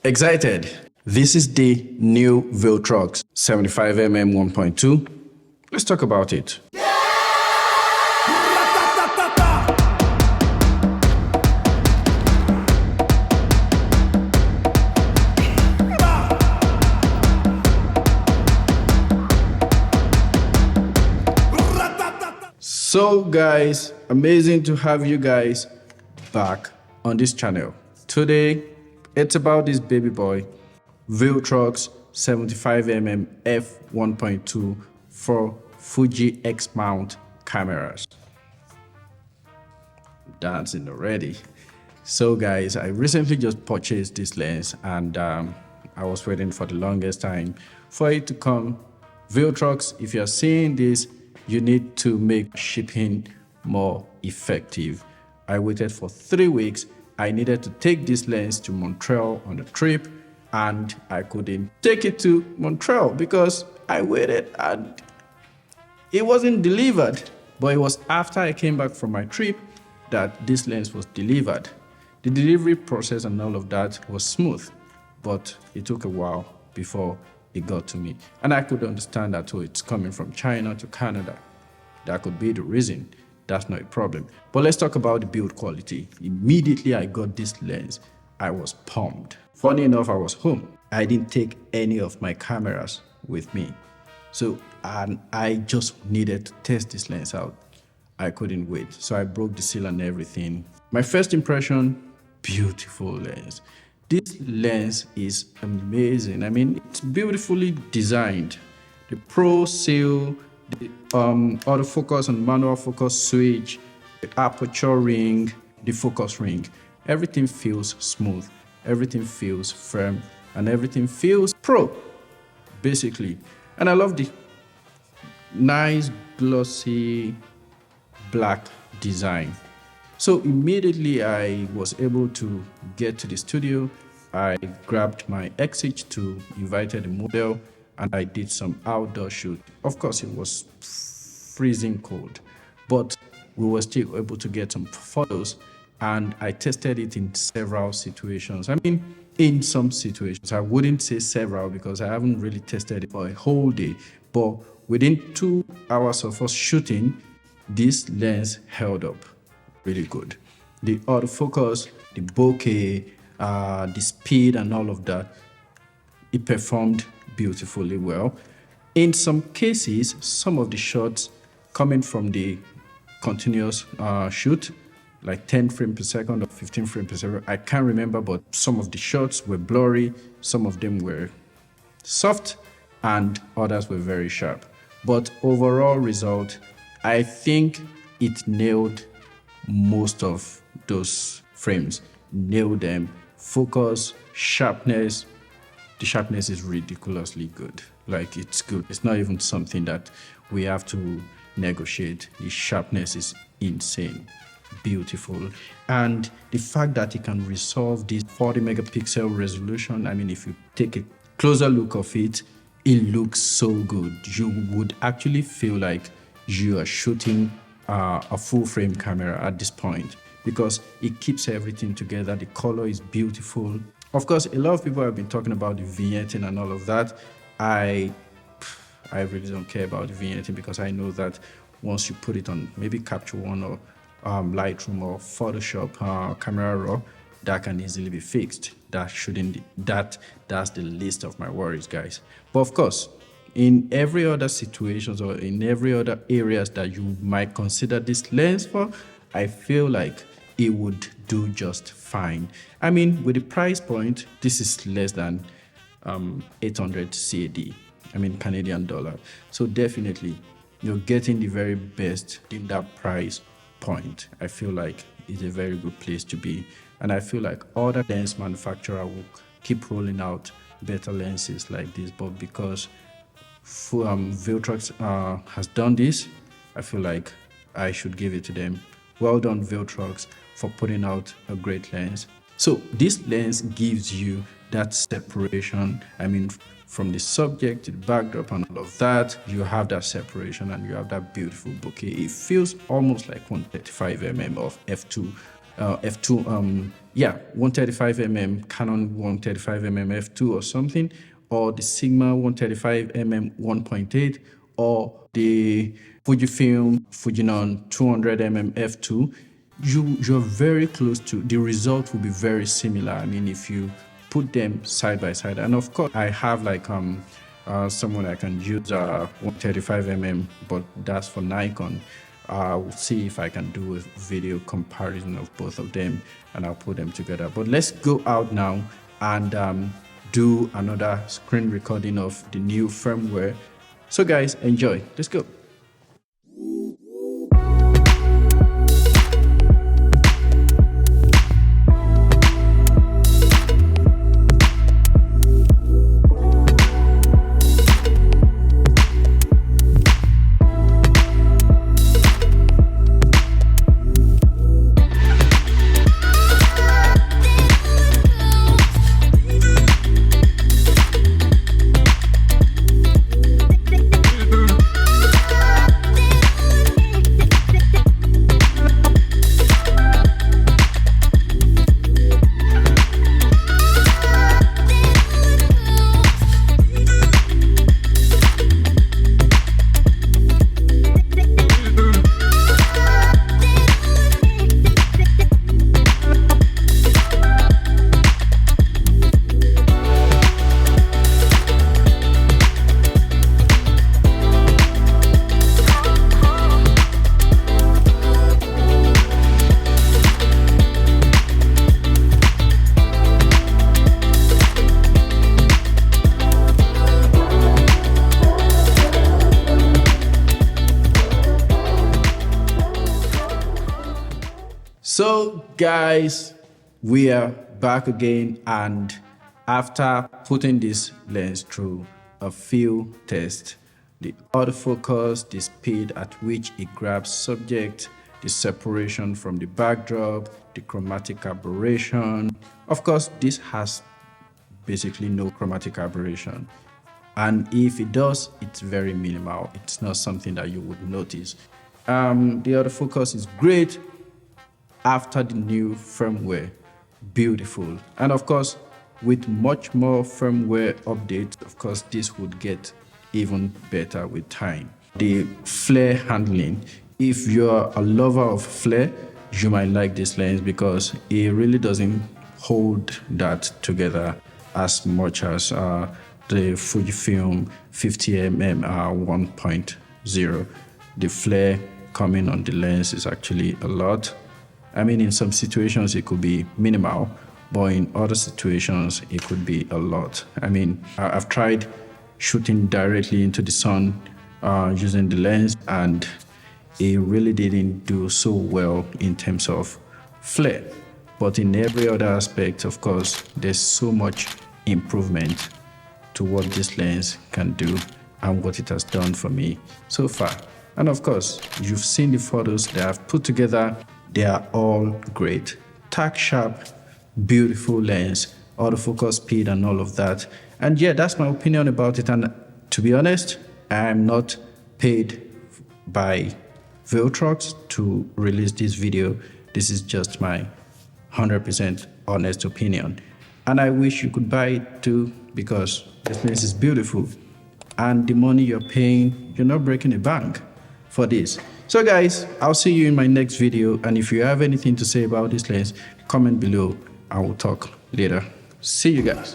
Excited! This is the new Viltrox 75mm 1.2. Let's talk about it. So guys, amazing to have you guys back on this channel. Today, it's about this baby boy, Viltrox 75mm f1.2 for Fuji X-mount cameras. Dancing already. So guys, I recently just purchased this lens and I was waiting for the longest time for it to come. Viltrox, if you're seeing this, you need to make shipping more effective. I waited for 3 weeks. I needed to take this lens to Montreal on a trip and I couldn't take it to Montreal because I waited and it wasn't delivered. But it was after I came back from my trip that this lens was delivered. The delivery process and all of that was smooth, but it took a while before it got to me. And I could understand that, oh, it's coming from China to Canada. That could be the reason. That's not a problem. But let's talk about the build quality. Immediately I got this lens, I was pumped. Funny enough, I was home. I didn't take any of my cameras with me. So I just needed to test this lens out. I couldn't wait. So I broke the seal and everything. My first impression, beautiful lens. This lens is amazing. I mean, it's beautifully designed. The Pro Seal, the autofocus and manual focus switch, the aperture ring, the focus ring. Everything feels smooth, everything feels firm, and everything feels pro, basically. And I love the nice glossy black design. So immediately I was able to get to the studio. I grabbed my X-H2, invited the model, and I did some outdoor shoot. Of course, it was freezing cold, but we were still able to get some photos, and I tested it in several situations. I mean, in some situations, I wouldn't say several because I haven't really tested it for a whole day, but within 2 hours of us shooting, this lens held up really good. The autofocus, the bokeh, the speed and all of that, it performed beautifully well. In some cases, some of the shots coming from the continuous shoot, like 10 frames per second or 15 frames per second, I can't remember, but some of the shots were blurry, some of them were soft, and others were very sharp. But overall result, I think it nailed most of those frames, nailed them. Focus, sharpness, the sharpness is ridiculously good. Like, it's good. It's not even something that we have to negotiate. The sharpness is insane, beautiful. And the fact that it can resolve this 40 megapixel resolution, I mean, if you take a closer look of it, it looks so good. You would actually feel like you are shooting a full frame camera at this point because it keeps everything together. The color is beautiful. Of course, a lot of people have been talking about the vignetting and all of that. I really don't care about the vignetting because I know that once you put it on maybe Capture One or Lightroom or Photoshop Camera Raw, that can easily be fixed. That's the least of my worries, guys. But of course, in every other situations or in every other areas that you might consider this lens for, I feel like it would do just fine. I mean, with the price point, this is less than 800 CAD, I mean Canadian dollar. So definitely, you're getting the very best in that price point. I feel like it's a very good place to be. And I feel like other lens manufacturers will keep rolling out better lenses like this, but because Viltrox has done this, I feel like I should give it to them. Well done, Viltrox, for putting out a great lens. So this lens gives you that separation. I mean, from the subject to the backdrop and all of that, you have that separation and you have that beautiful bokeh. It feels almost like 135mm of f2 yeah, 135mm Canon 135mm f2 or something, or the Sigma 135mm 1.8, or the Fujifilm Fujinon 200mm f2, you're very close to the result will be very similar. I mean, if you put them side by side. And of course, I have like someone I can use 135mm, but that's for Nikon. I'll see if I can do a video comparison of both of them, and I'll put them together. But let's go out now and do another screen recording of the new firmware. So guys, enjoy. Let's go. So guys, we are back again, and after putting this lens through a few tests, the autofocus, the speed at which it grabs subject, the separation from the backdrop, the chromatic aberration. Of course, this has basically no chromatic aberration. And if it does, it's very minimal. It's not something that you would notice. The autofocus is great after the new firmware. Beautiful. And of course, with much more firmware updates, of course, this would get even better with time. The flare handling. If you're a lover of flare, you might like this lens because it really doesn't hold that together as much as the Fujifilm 50mm 1.0. The flare coming on the lens is actually a lot. I mean, in some situations it could be minimal, but in other situations it could be a lot. I mean, I've tried shooting directly into the sun using the lens, and it really didn't do so well in terms of flare. But in every other aspect, of course, there's so much improvement to what this lens can do and what it has done for me so far. And of course, you've seen the photos that I've put together. They are all great. Tack sharp, beautiful lens, autofocus speed and all of that. And yeah, that's my opinion about it. And to be honest, I'm not paid by Viltrox to release this video. This is just my 100% honest opinion. And I wish you could buy it too, because this lens is beautiful. And the money you're paying, you're not breaking the bank for this. So guys, I'll see you in my next video, and if you have anything to say about this lens, comment below and we'll talk later. See you guys.